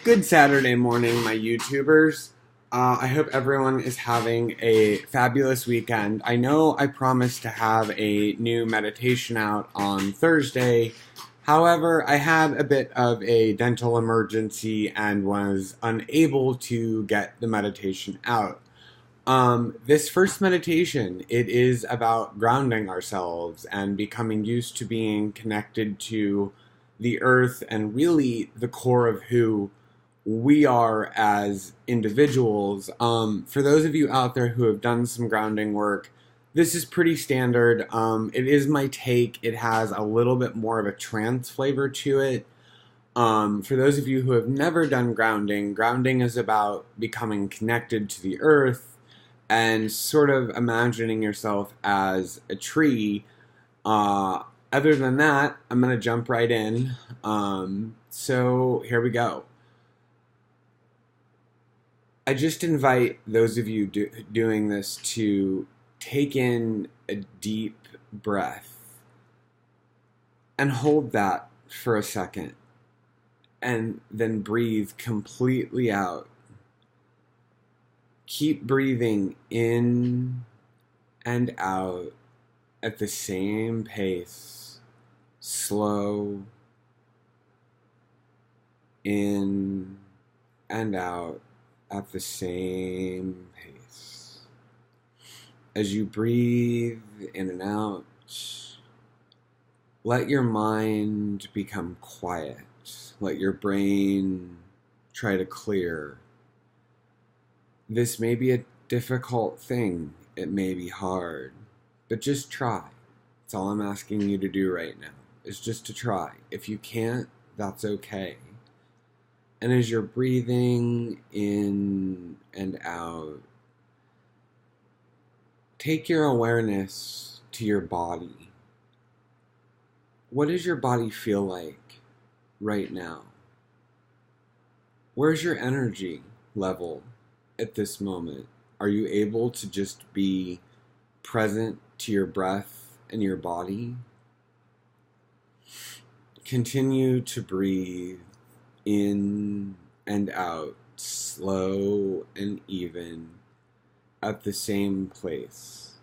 Good Saturday morning, my YouTubers. I hope everyone is having a fabulous weekend. I know I promised to have a new meditation out on Thursday. However, I had a bit of a dental emergency and was unable to get the meditation out. This first meditation, it is about grounding ourselves and becoming used to being connected to the earth and really the core of who we are as individuals. For those of you out there who have done some grounding work, this is pretty standard. It is my take. It has a little bit more of a trance flavor to it. For those of you who have never done grounding, grounding is about becoming connected to the earth and sort of imagining yourself as a tree. Other than that, I'm going to jump right in. So here we go. I just invite those of you doing this to take in a deep breath and hold that for a second and then breathe completely out. Keep breathing in and out at the same pace, slow, in and out at the same pace. As you breathe in and out, let your mind become quiet. Let your brain try to clear. This may be a difficult thing. It may be hard, but just try. That's all I'm asking you to do right now, is just to try. If you can't, that's okay. And as you're breathing in and out, take your awareness to your body. What does your body feel like right now? Where's your energy level at this moment? Are you able to just be present to your breath and your body? Continue to breathe in and out, slow and even, at the same place.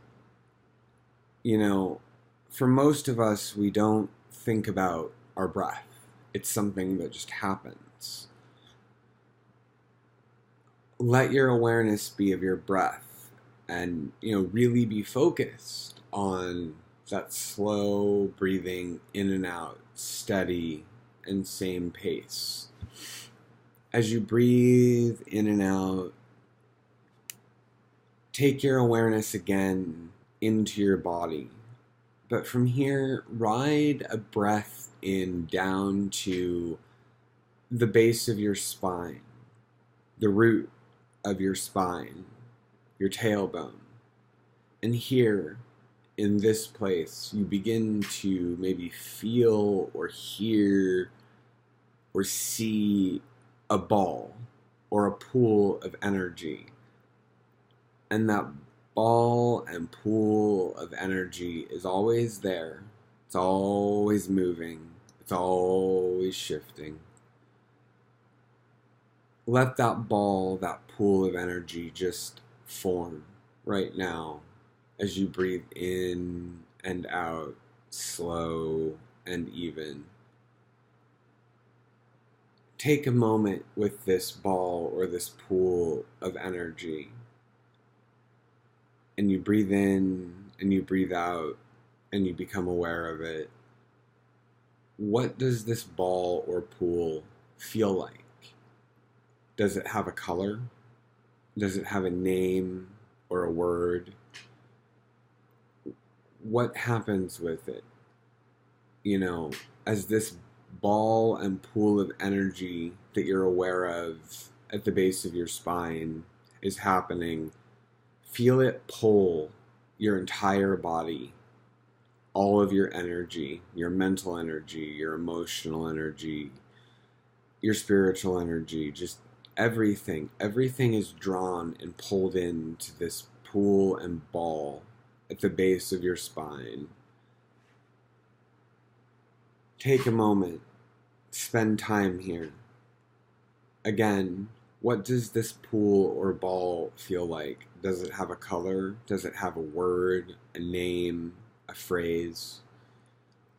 You know, for most of us, we don't think about our breath. It's something that just happens. Let your awareness be of your breath and, really be focused on that slow breathing in and out, steady and same pace. As you breathe in and out, take your awareness again into your body. But from here, ride a breath in down to the base of your spine, the root of your spine, your tailbone. And here, in this place, you begin to maybe feel or hear or see a ball or a pool of energy. And that ball and pool of energy is always there. It's always moving. It's always shifting. Let that ball, that pool of energy just form right now as you breathe in and out, slow and even. Take a moment with this ball or this pool of energy, and you breathe in and you breathe out and you become aware of it. What does this ball or pool feel like? Does it have a color? Does it have a name or a word? What happens with it? As this ball and pool of energy that you're aware of at the base of your spine is happening, feel it pull your entire body, all of your energy, your mental energy, your emotional energy, your spiritual energy, just everything. Everything is drawn and pulled into this pool and ball at the base of your spine. Take a moment, spend time here. Again, what does this pool or ball feel like? Does it have a color? Does it have a word, a name, a phrase?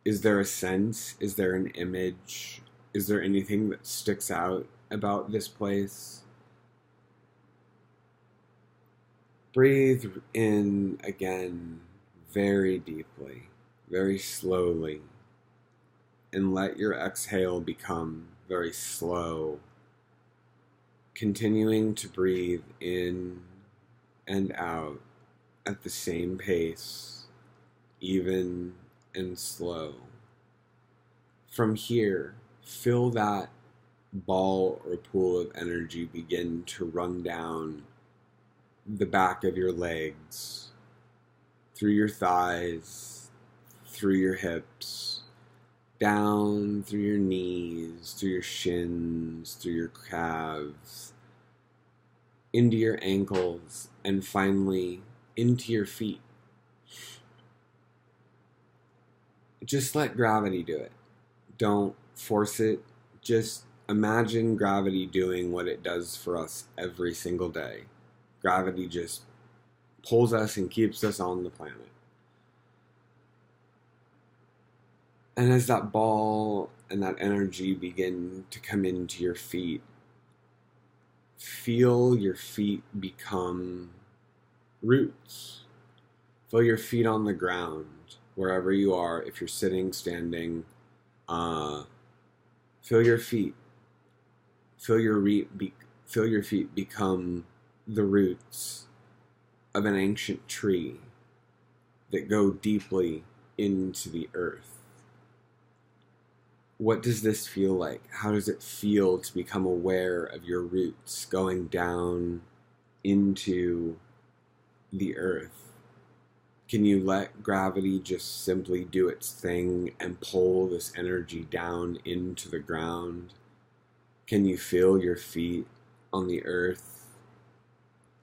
Is there a sense? Is there an image? Is there anything that sticks out about this place? Breathe in again very deeply, very slowly, and let your exhale become very slow, continuing to breathe in and out at the same pace, even and slow. From here, feel that ball or pool of energy begin to run down the back of your legs, through your thighs, through your hips, down through your knees, through your shins, through your calves, into your ankles, and finally into your feet. Just let gravity do it. Don't force it. Just imagine gravity doing what it does for us every single day. Gravity just pulls us and keeps us on the planet. And as that ball and that energy begin to come into your feet, feel your feet become roots. Feel your feet on the ground, wherever you are. If you're sitting, standing, feel your feet. Feel your feet become the roots of an ancient tree that go deeply into the earth. What does this feel like? How does it feel to become aware of your roots going down into the earth? Can you let gravity just simply do its thing and pull this energy down into the ground? Can you feel your feet on the earth?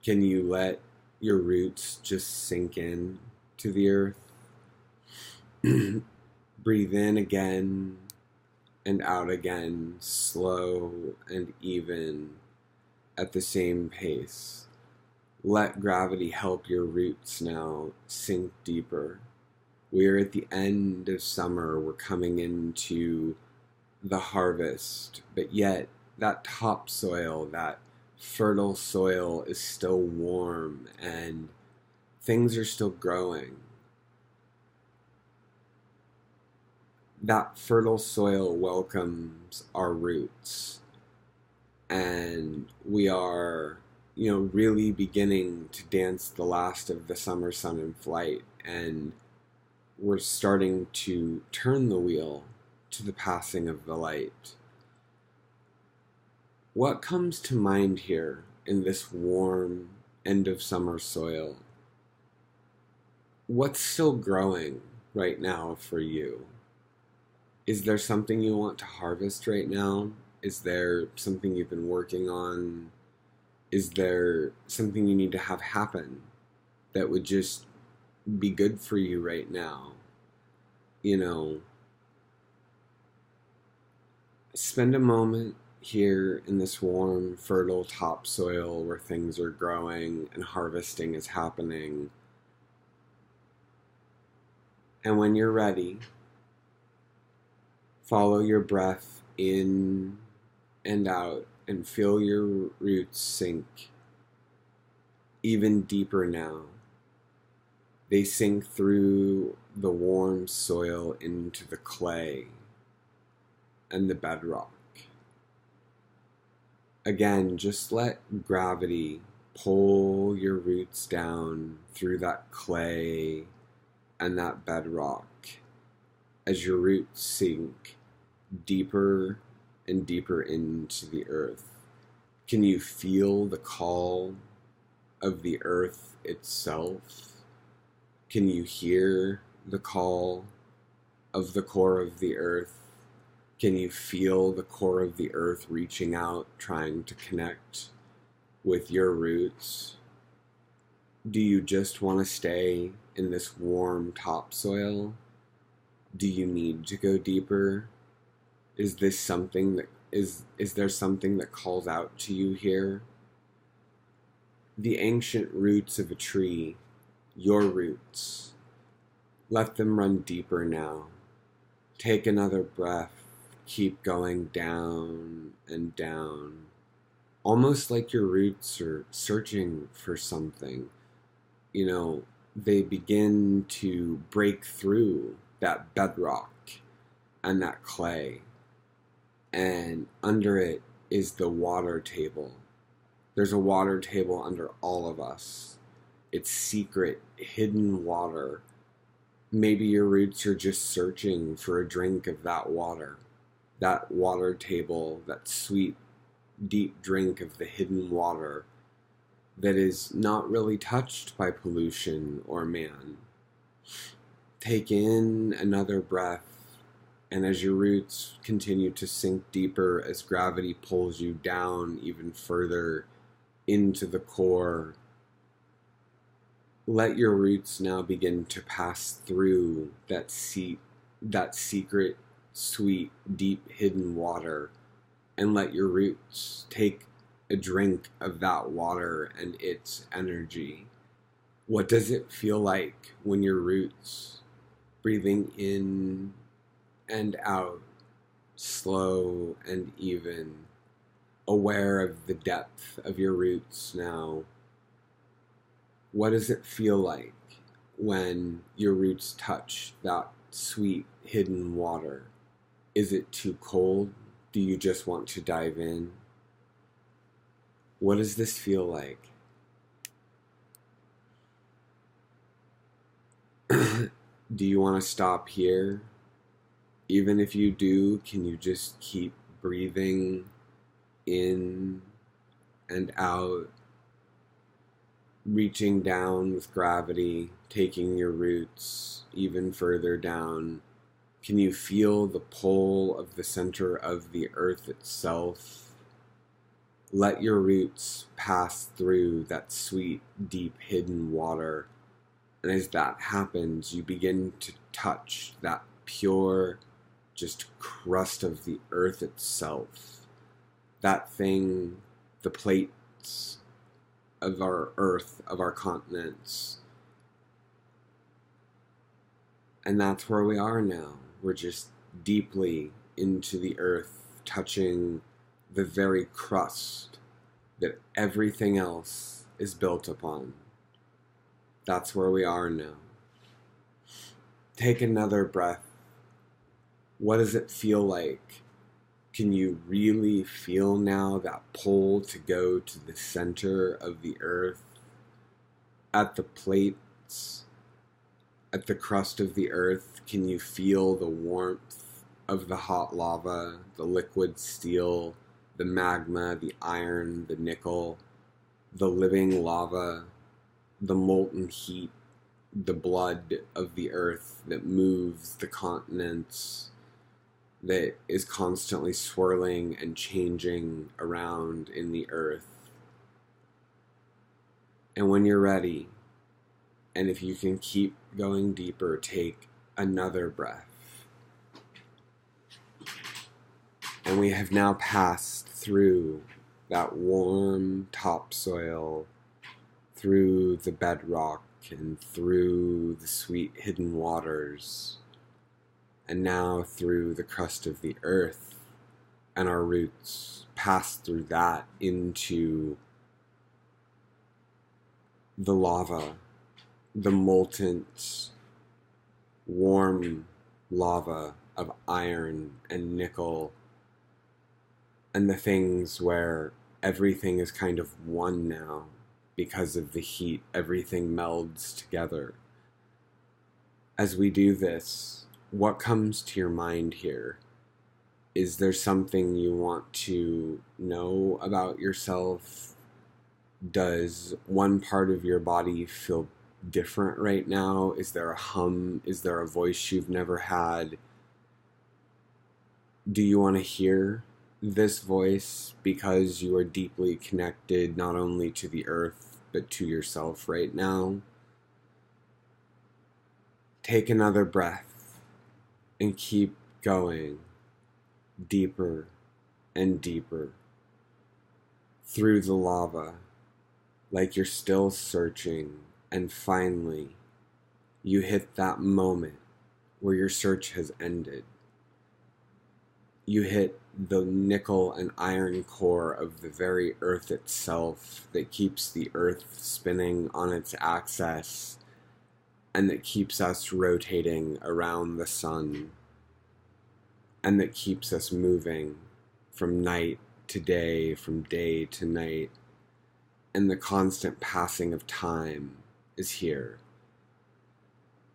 Can you let your roots just sink in to the earth? Breathe in again and out again, slow and even at the same pace. Let gravity help your roots now sink deeper. We are at the end of summer. We're coming into the harvest, but yet that topsoil, that fertile soil is still warm and things are still growing. That fertile soil welcomes our roots, and we are, really beginning to dance the last of the summer sun in flight, and we're starting to turn the wheel to the passing of the light. What comes to mind here in this warm end of summer soil? What's still growing right now for you? Is there something you want to harvest right now? Is there something you've been working on? Is there something you need to have happen that would just be good for you right now? Spend a moment here in this warm, fertile topsoil where things are growing and harvesting is happening. And when you're ready, follow your breath in and out and feel your roots sink even deeper now. They sink through the warm soil into the clay and the bedrock. Again, just let gravity pull your roots down through that clay and that bedrock as your roots sink deeper and deeper into the earth. Can you feel the call of the earth itself? Can you hear the call of the core of the earth? Can you feel the core of the earth reaching out, trying to connect with your roots? Do you just want to stay in this warm topsoil? Do you need to go deeper? Is this something that Is there something that calls out to you here? The ancient roots of a tree, your roots. Let them run deeper now. Take another breath. Keep going down and down. Almost like your roots are searching for something. You know, they begin to break through that bedrock and that clay. And under it is the water table. There's a water table under all of us. It's secret, hidden water. Maybe your roots are just searching for a drink of that water table, that sweet, deep drink of the hidden water that is not really touched by pollution or man. Take in another breath, and as your roots continue to sink deeper, as gravity pulls you down even further into the core, let your roots now begin to pass through that secret, sweet, deep, hidden water, and let your roots take a drink of that water and its energy. What does it feel like when your roots, breathing in and out, slow and even, aware of the depth of your roots now? What does it feel like when your roots touch that sweet, hidden water? Is it too cold? Do you just want to dive in? What does this feel like? Do you want to stop here? Even if you do, can you just keep breathing in and out, reaching down with gravity, taking your roots even further down? Can you feel the pull of the center of the earth itself? Let your roots pass through that sweet, deep, hidden water. And as that happens, you begin to touch that pure, just crust of the earth itself. That thing, the plates of our earth, of our continents. And that's where we are now. We're just deeply into the earth, touching the very crust that everything else is built upon. That's where we are now. Take another breath. What does it feel like? Can you really feel now that pull to go to the center of the earth? At the plates, at the crust of the earth, can you feel the warmth of the hot lava, the liquid steel, the magma, the iron, the nickel, the living lava, the molten heat, the blood of the earth that moves the continents, that is constantly swirling and changing around in the earth? And when you're ready, and if you can keep going deeper, take another breath. And we have now passed through that warm topsoil, through the bedrock, and through the sweet hidden waters, and now through the crust of the earth, and our roots pass through that into the lava, the molten, warm lava of iron and nickel, and the things where everything is kind of one now. Because of the heat, everything melds together. As we do this, what comes to your mind here? Is there something you want to know about yourself? Does one part of your body feel different right now? Is there a hum? Is there a voice you've never had? Do you want to hear this voice because you are deeply connected not only to the earth but to yourself right now? Take another breath and keep going deeper and deeper through the lava, like you're still searching, and finally you hit that moment where your search has ended. You hit the nickel and iron core of the very earth itself that keeps the earth spinning on its axis and that keeps us rotating around the sun and that keeps us moving from night to day, from day to night, and the constant passing of time is here.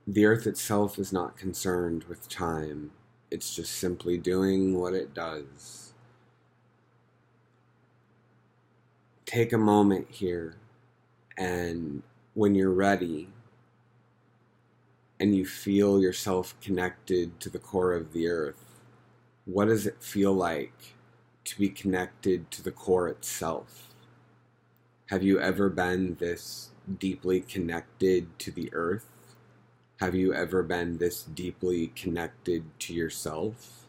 The earth itself is not concerned with time. It's just simply doing what it does. Take a moment here, and when you're ready and you feel yourself connected to the core of the earth, what does it feel like to be connected to the core itself? Have you ever been this deeply connected to the earth? Have you ever been this deeply connected to yourself?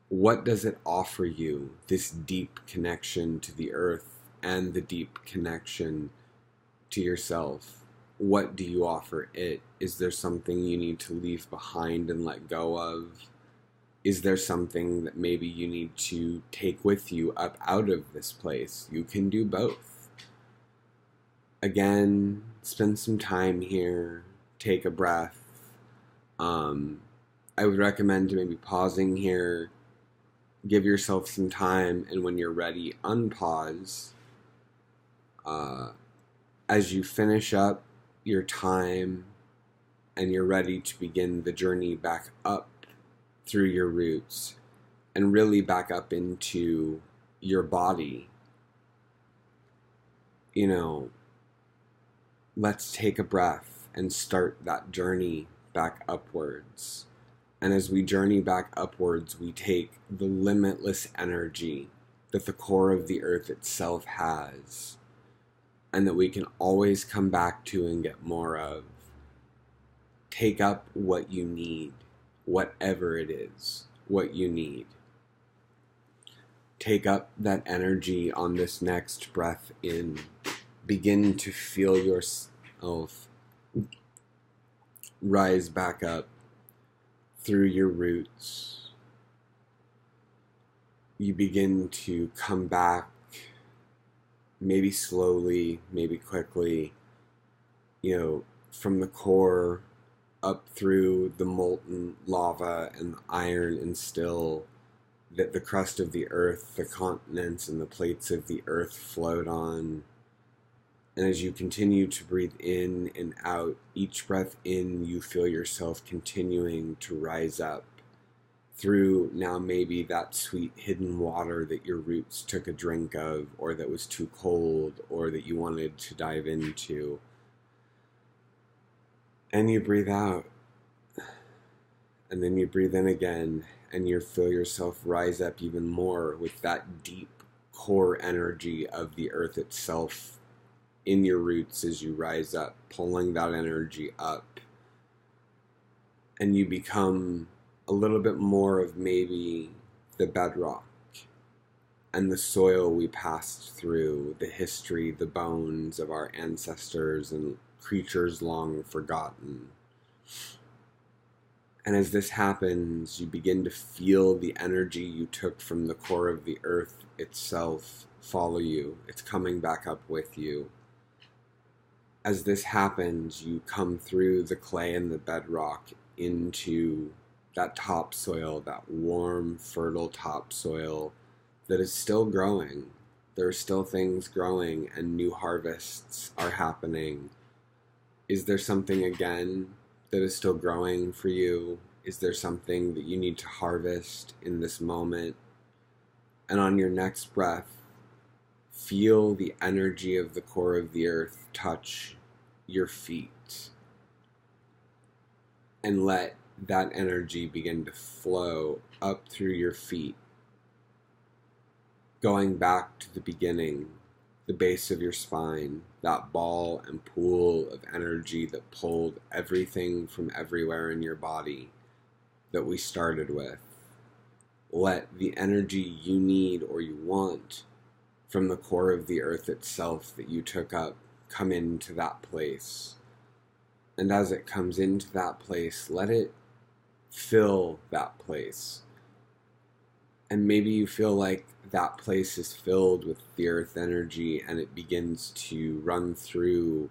What does it offer you, this deep connection to the earth and the deep connection to yourself? What do you offer it? Is there something you need to leave behind and let go of? Is there something that maybe you need to take with you up out of this place? You can do both. Again, spend some time here. Take a breath. I would recommend maybe pausing here. Give yourself some time, and when you're ready, unpause. As you finish up your time and you're ready to begin the journey back up through your roots and really back up into your body, let's take a breath and start that journey back upwards. And as we journey back upwards, we take the limitless energy that the core of the earth itself has, and that we can always come back to and get more of. Take up what you need, whatever it is, what you need. Take up that energy on this next breath in. Begin to feel yourself rise back up through your roots. You begin to come back, maybe slowly, maybe quickly, from the core up through the molten lava and the iron and still that the crust of the earth, the continents and the plates of the earth float on. And as you continue to breathe in and out, each breath in, you feel yourself continuing to rise up through now maybe that sweet hidden water that your roots took a drink of, or that was too cold, or that you wanted to dive into. And you breathe out. And then you breathe in again, and you feel yourself rise up even more with that deep core energy of the earth itself in your roots as you rise up, pulling that energy up. And you become a little bit more of maybe the bedrock and the soil we passed through, the history, the bones of our ancestors and creatures long forgotten. And as this happens, you begin to feel the energy you took from the core of the earth itself follow you. It's coming back up with you. As this happens, you come through the clay and the bedrock into that topsoil, that warm, fertile topsoil that is still growing. There are still things growing and new harvests are happening. Is there something again that is still growing for you? Is there something that you need to harvest in this moment? And on your next breath, feel the energy of the core of the earth touch your feet. And let that energy begin to flow up through your feet, going back to the beginning, the base of your spine, that ball and pool of energy that pulled everything from everywhere in your body that we started with. let the energy you need or you want from the core of the earth itself that you took up come into that place. And as it comes into that place, let it fill that place. And maybe you feel like that place is filled with the earth energy and it begins to run through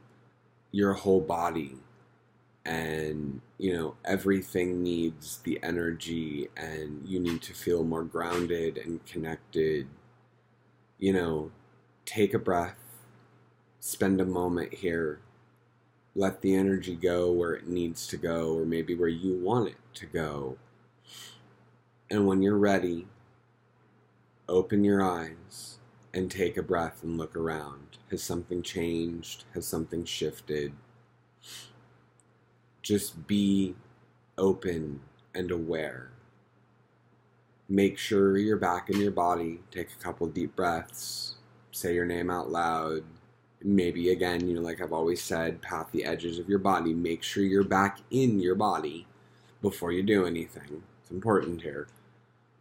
your whole body. And, everything needs the energy and you need to feel more grounded and connected. Take a breath, spend a moment here, let the energy go where it needs to go, or maybe where you want it to go. And when you're ready, open your eyes and take a breath and look around. Has something changed? Has something shifted? Just be open and aware. Make sure you're back in your body. Take a couple deep breaths. Say your name out loud. Maybe again, like I've always said, pat the edges of your body. Make sure you're back in your body before you do anything. It's important here.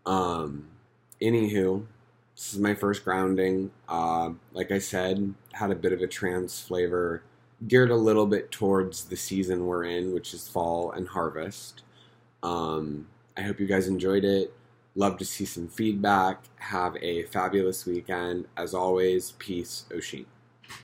Anywho, this is my first grounding. Like I said, had a bit of a trance flavor, geared a little bit towards the season we're in, which is fall and harvest. I hope you guys enjoyed it. Love to see some feedback. Have a fabulous weekend. As always, peace, Oshi.